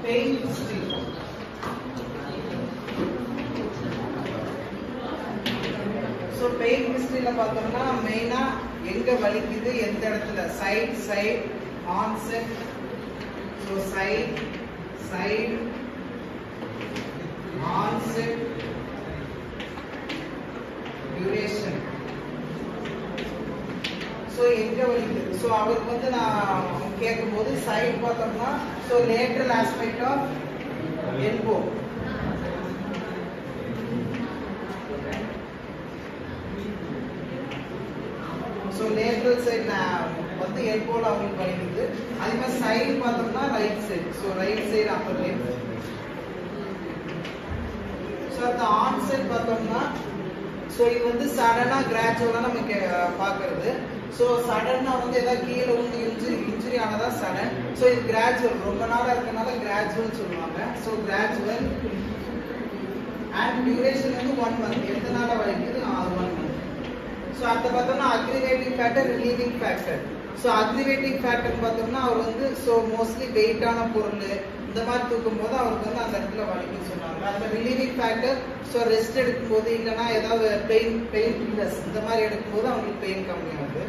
Pain history. So pain ஹிஸ்டரியில பார்த்தோம்னா மெயினா எங்க வலிக்குது, எந்த இடத்துல, site onset, so site onset, duration. So எங்க வலிக்குது, ஸோ அவருக்கு வந்து நான் கேட்கும்போது சைட் பார்த்தோம்னா so lateral aspect of elbow. So lateral side வந்து எல்போல அவங்களுக்கு வலிக்குது. அதே மாதிரி சைடு பார்த்தோம்னா right side, so right side upper limb. So அந்த ஆன்செட் பார்த்தோம்னா ஸோ இது வந்து சடனா கிராஜுவலா நமக்கு பார்க்கறது. ஸோ சடனா வந்து ஏதாவது கீழே வந்து இன்ஜுரி ஆனதா சடன். ஸோ இது கிராஜுவல், ரொம்ப நாளா இருக்கனால கிராஜுவல் சொல்லுவாங்க. ஸோ கிராஜுவல் அண்ட் டியூரேஷன் வந்து 1 month. எந்த நாள வலிக்குது, 1 month. ஸோ அடுத்து பார்த்தோம்னா aggravating factor, relieving factor. So aggravating factor பார்த்தோம்னா அவர் வந்து ஸோ மோஸ்ட்லி வெயிட்டான பொருள் இந்த மாதிரி தூக்கும் போது அவருக்கு வந்து அந்த இடத்துல வலிக்குன்னு சொன்னாங்க. அந்த ரிலீவிங் ஃபேக்டர் ஸோ ரெஸ்ட் எடுக்கும்போது இல்லைன்னா ஏதாவது பெயின் கில்லர்ஸ் இந்த மாதிரி எடுக்கும்போது அவங்களுக்கு பெயின் கம்மியாகுது.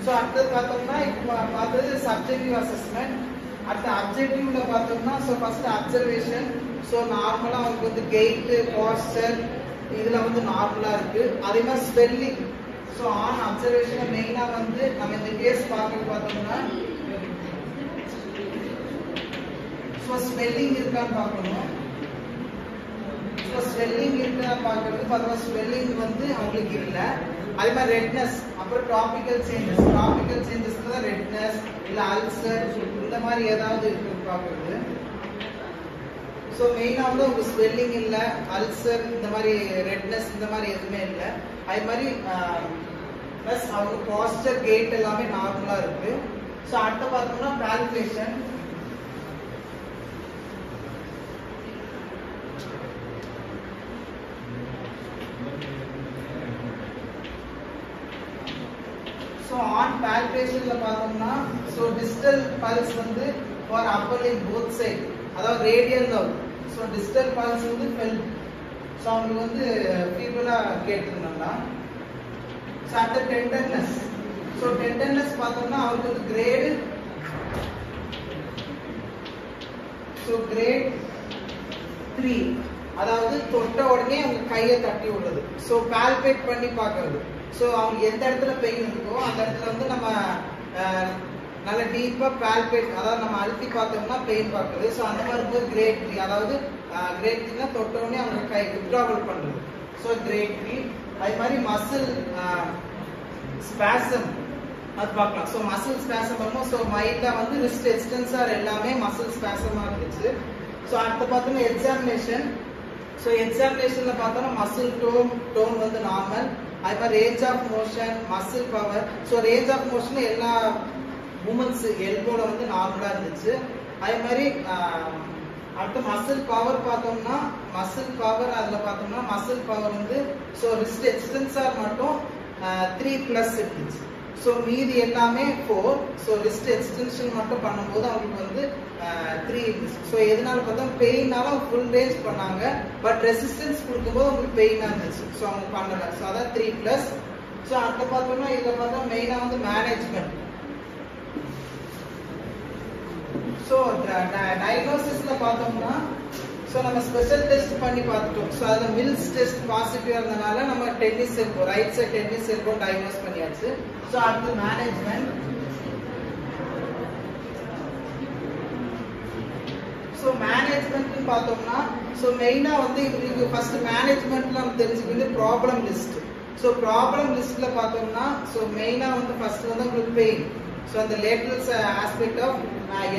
ஸோ அடுத்தது பார்த்தோம்னா இப்போ பார்த்தது சப்ஜெக்டிவ் அசஸ்மெண்ட். அடுத்த அப்ஜெக்டிவ்ல பார்த்தோம்னா ஸோ ஃபர்ஸ்ட் அப்சர்வேஷன். ஸோ நார்மலா அவங்களுக்கு வந்து கெயிட், போஸ்டர் இதுல வந்து நார்மலா இருக்கு. அதே மாதிரி ஸ்பெல்லிங். ஸோ ஆன் அப்சர்வேஷன் மெயினா வந்து நம்ம இந்த கேஸ் பார்த்தோம்னா ஸோ ஸ்பெல்லிங் இருக்கான்னு பார்க்கணும். ஸோ ஸ்பெல்லிங் இருக்கா பார்க்கறது பார்த்தோம்னா ஸ்பெல்லிங் வந்து அவங்களுக்கு இல்லை. அதே மாதிரி ரெட்னஸ், அப்புறம் டாபிக்கல் சேஞ்சஸ்க்கு தான் ரெட்னஸ் இல்ல அல்சர் இந்த மாதிரி ஏதாவது இருக்கு பார்க்கறது. ஸோ மெயினா வந்து உங்களுக்கு ஸ்வெல்லிங் இல்லை, அல்சர் இந்த மாதிரி ரெட்னஸ் இந்த மாதிரி எதுவுமே இல்லை. அது மாதிரி ப்ளஸ் அவங்க போஸ்டர், கேட் எல்லாமே நார்மலா இருக்கு. ஸோ அடுத்த பார்த்தோம்னா பால்பேஷன். ஸோ ஆன் பால்பேஷன்ல பார்த்தோம்னா ஸோ டிஸ்டல் பல்ஸ் வந்து for upper lip both side, அதாவது radial nerve. So distal pulse வந்து ஃபெல். ஸோ அவங்களுக்கு வந்து ஃபீவரா கேட்டிருந்தாங்க. ஸோ அடுத்த டெண்டர்னஸ். ஸோ டெண்டர்னஸ் பார்த்தோம்னா அவருக்கு வந்து கிரேடு, ஸோ கிரேட் 3, அதாவது தொட்ட உடனே அவங்க கையை தட்டி விடுறது. ஸோ பால்பேட் பண்ணி பார்க்கறது. ஸோ அவங்க எந்த இடத்துல பெயின் இருக்கோ அந்த இடத்துல வந்து நம்ம நல்ல டீப்பா பால்பேட், அதாவது நம்ம அழுத்தி பார்த்தோம்னா பெயின் பார்க்குது. ஸோ அந்த மாதிரி இருக்கும்போது கிரேட் 3, அதாவது கிரேட் 3னா தொட்ட உடனே அவங்க கை வித்ட்ராவல் பண்றது. So grade 3. அது மாதிரி மசில் ஸ்பாசம் அது பார்க்கலாம். ஸோ மசில் ஸ்பாசம் பண்ணும். ஸோ மைல்டா வந்து ரிஸ்ட் எக்ஸ்டென்சார் எல்லாமே மசில் ஸ்பாசமா இருந்துச்சு. ஸோ அடுத்து பார்த்தோம்னா எக்ஸாமினேஷன். ஸோ எக்ஸாமினேஷன்ல பார்த்தோம்னா மசில் டோன் வந்து நார்மல். அது மாதிரி range of motion, muscle power. So range of motion எல்லா மூமெண்ட்ஸ் எல்போல வந்து நார்மலா இருந்துச்சு. அதே மாதிரி அடுத்து மசில் பவர் பார்த்தோம்னா மசில் பவர் அதுல பார்த்தோம்னா மசில் பவர் வந்து ஸோ ரிஸ்ட் எக்ஸ்டென்சார் மட்டும் 3+ இருந்துச்சு. ஸோ மீதி எல்லாமே 4. ஸோ ரிஸ்ட் எக்ஸ்டென்ஷன் மட்டும் பண்ணும்போது அவங்களுக்கு வந்து 3 இருந்துச்சு. ஸோ எதனால பார்த்தா பெயினால ஃபுல் ரேஞ்ச் பண்ணாங்க, பட் ரெசிஸ்டன்ஸ் கொடுக்கும்போது அவங்களுக்கு பெயினா இருந்துச்சு. ஸோ அவங்க பண்ணல. ஸோ அதான் 3+. ஸோ அடுத்த பார்த்தோம்னா இதுல பார்த்தா மெயினா வந்து மேனேஜ்மெண்ட். ஸோ டயக்னோசிஸ்ல பார்த்தோம்னா ஸோ நம்ம ஸ்பெஷல் டெஸ்ட் பண்ணி பார்த்துட்டோம். ஸோ அதில் மில்ஸ் டெஸ்ட் பாசிட்டிவா இருந்தனால நம்ம tennis elbow, right side tennis elbow diagnose பண்ணியாச்சு. ஸோ அடுத்து மேனேஜ்மெண்ட். ஸோ மேனேஜ்மெண்ட் பார்த்தோம்னா ஸோ மெயினா வந்து இவங்களுக்கு ஃபர்ஸ்ட் மேனேஜ்மெண்ட்ல நம்ம தெரிஞ்சுக்கிறது ப்ராப்ளம் லிஸ்ட். ஸோ ப்ராப்ளம் லிஸ்ட்ல பார்த்தோம்னா ஸோ மெயினா வந்து ஃபர்ஸ்ட் வந்து உங்களுக்கு பெயின். ஸோ அந்த லேட்டரல் ஆஸ்பெக்ட் ஆஃப்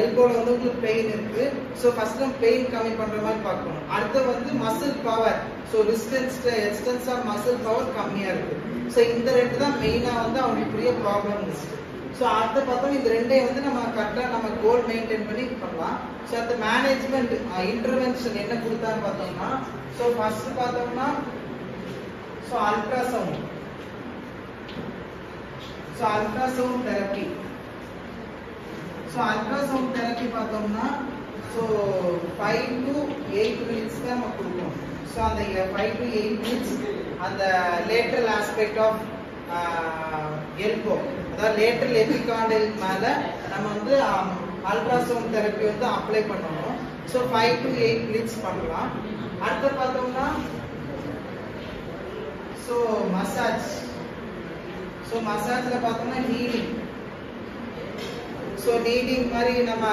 எல்போல வந்து உங்களுக்கு பெயின் இருக்கு. ஸோ ஃபர்ஸ்ட் நம்ம பெயின் கம்மி பண்ற மாதிரி பார்க்கணும். அடுத்து வந்து muscle power. So extent of muscle power கம்மியா இருக்கு. ஸோ இந்த ரெண்டு தான் மெயினா வந்து அவங்களுக்குரிய ப்ராப்ளம் லிஸ்ட். ஸோ அடுத்து பார்த்தோம் இந்த ரெண்டையும் வந்து நம்ம கரெக்டா நம்ம கோல் மெயின்டைன் பண்ணி பண்ணலாம். ஸோ அந்த மேனேஜ்மெண்ட் இன்டர்வென்ஷன் என்ன கொடுத்தான்னு பார்த்தோம்னா ஸோ ஃபர்ஸ்ட் பார்த்தோம்னா so ultrasound. So ultrasound therapy. So ultrasound therapy பார்த்தோம்னா ஸோ 5 to 8 minutes தான் நம்ம கொடுப்போம். ஸோ அந்த 5 to 8 minutes அந்த லேட்டரல் ஆஸ்பெக்ட் ஆஃப் எல்போ, அதாவது லேட்டரல் எபிகாண்டல் மேல நம்ம வந்து அல்ட்ராசவுண்ட் தெரப்பி வந்து அப்ளை பண்ணணும். ஸோ 5 to 8 minutes பண்ணலாம். அடுத்து பார்த்தோம்னா ஸோ மசாஜ். ஸோ மசாஜ்ல பார்த்தோம்னா நீடிங். ஸோ நீடிங் மாதிரி நம்ம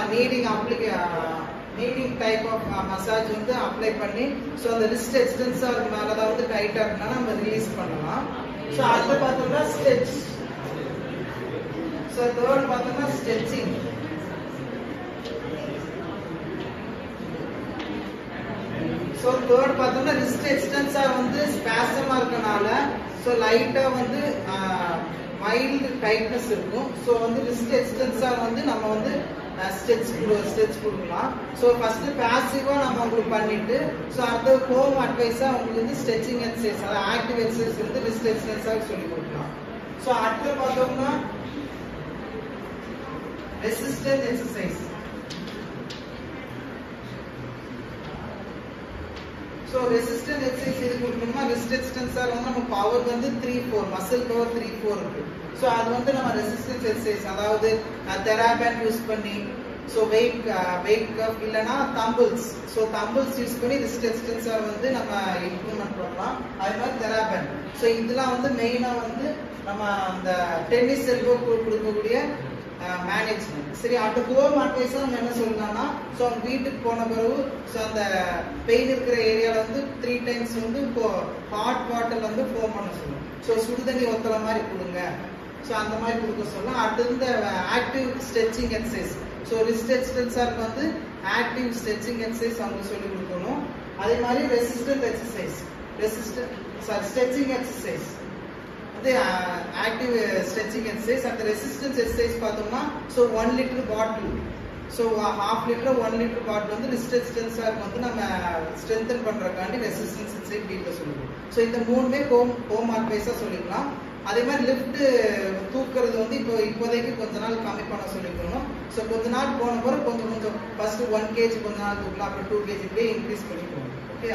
நீடிங் டைப் ஆஃப் மசாஜ் வந்து அப்ளை பண்ணி ஸோ அந்த ரிஸ்ட் எக்ஸ்டென்சர் மேலதான் வந்து டைட்டா இருந்தா நம்ம ரிலீஸ் பண்ணலாம். ஸோ அடுத்து பார்த்தோம்னா ஸ்ட்ரெச். ஸோ தேர்ட் பார்த்தோம்னா ஸ்ட்ரெச்சிங். ஸோ தேர்ட் பார்த்தோம்னா ரிஸ்ட் எக்ஸ்டென்சர் வந்து ஸ்பாசமா இருக்கனால ஸோ லைட்டா வந்து மைல்டு டைட்னஸ் இருக்கும். ஸோ வந்து ரிஸ்ட் எக்ஸ்டென்சர் வந்து நம்ம வந்து ஸ்ட்ரெச் கொடுக்கலாம். ஸோ ஃபர்ஸ்ட் பாசிவா நம்ம உங்களுக்கு பண்ணிட்டு ஸோ அடுத்த ஹோம் அட்வைஸா உங்களுக்கு வந்து ஸ்ட்ரெச்சிங் எக்ஸசைஸ், அதாவது ஆக்டிவ் எக்ஸசைஸ் வந்து ரிஸ்ட் எக்ஸ்டென்சர் சொல்லி கொடுக்கலாம். ஸோ அடுத்து பார்த்தோம்னா resistance exercise. So resistance exercise இது கொடுக்கணும்னா ரிஸ்ட் எக்ஸ்டென்சர் வந்து நம்ம பவர் வந்து 3-4 மசில் பவர் 3-4 இருக்கு. ஸோ அது வந்து நம்ம ரெசிஸ்டன்ஸ் எக்ஸசைஸ், அதாவது தெராபேண்ட் யூஸ் பண்ணி ஸோ வெயிட் கப் இல்லைன்னா தம்பிள்ஸ். ஸோ தம்பிள்ஸ் யூஸ் பண்ணி ரிஸ்ட் எக்ஸ்டென்சர் வந்து நம்ம இம்ப்ளிமெண்ட் பண்ணலாம். அதே மாதிரி தெராபேண்ட். ஸோ இதெல்லாம் வந்து மெயினா வந்து நம்ம அந்த டென்னிஸ் எல்போ கொடுக்கக்கூடிய மேனேஜ்மெண்ட். சரி, அடுத்த ஹோம் அட்வைஸா நம்ம என்ன சொல்லலாம்னா ஸோ அவங்க வீட்டுக்கு போன பிறகு ஸோ அந்த பெயின் இருக்கிற ஏரியால வந்து 3 times வந்து இப்போ ஹாட் வாட்டர்ல வந்து ஃபோம் பண்ண சொல்லணும். ஸோ சுடுதண்ணி ஒத்துற மாதிரி கொடுங்க. ஸோ அந்த மாதிரி கொடுக்க சொல்லலாம். அடுத்து இந்த active stretching exercise. So wrist எக்ஸ்டென்சருக்கு வந்து ஆக்டிவ் ஸ்ட்ரெச்சிங் எக்ஸசைஸ் அவங்க சொல்லி கொடுக்கணும். அதே மாதிரி ரெசிஸ்டன்ட் எக்ஸசைஸ், ஸ்ட்ரெச்சிங் எக்ஸசைஸ் வந்து ஆக்டிவ் ஸ்ட்ரெச்சிங் எக்ஸசைஸ். அந்த ரெசிஸ்டன்ஸ் எக்ஸசைஸ் பார்த்தோம்னா so 1 liter bottle, so 1/2 liter 1 liter bottle வந்து ரிஸ்ட் எக்ஸ்டென்சருக்கு வந்து நம்ம ஸ்ட்ரென்தன் பண்றதுக்காண்டி ரெசிஸ்டன்ஸ் எக்ஸசைஸ் வீட்டில் சொல்லுவோம். ஸோ இந்த 3மே ஹோம் அட்வைஸா சொல்லிக்கலாம். அதே மாதிரி லிஃப்ட் தூக்குறது வந்து இப்போதைக்கு கொஞ்ச நாள் கம்மி பண்ண சொல்லிக்கணும். ஸோ கொஞ்ச நாள் போன பிறகு கொஞ்சம் ஃபர்ஸ்ட் 1 kg கொஞ்ச நாள் தூக்கலாம், அப்புறம் 2 kg இப்படியே இன்க்ரீஸ் பண்ணிக்கணும். ஓகே.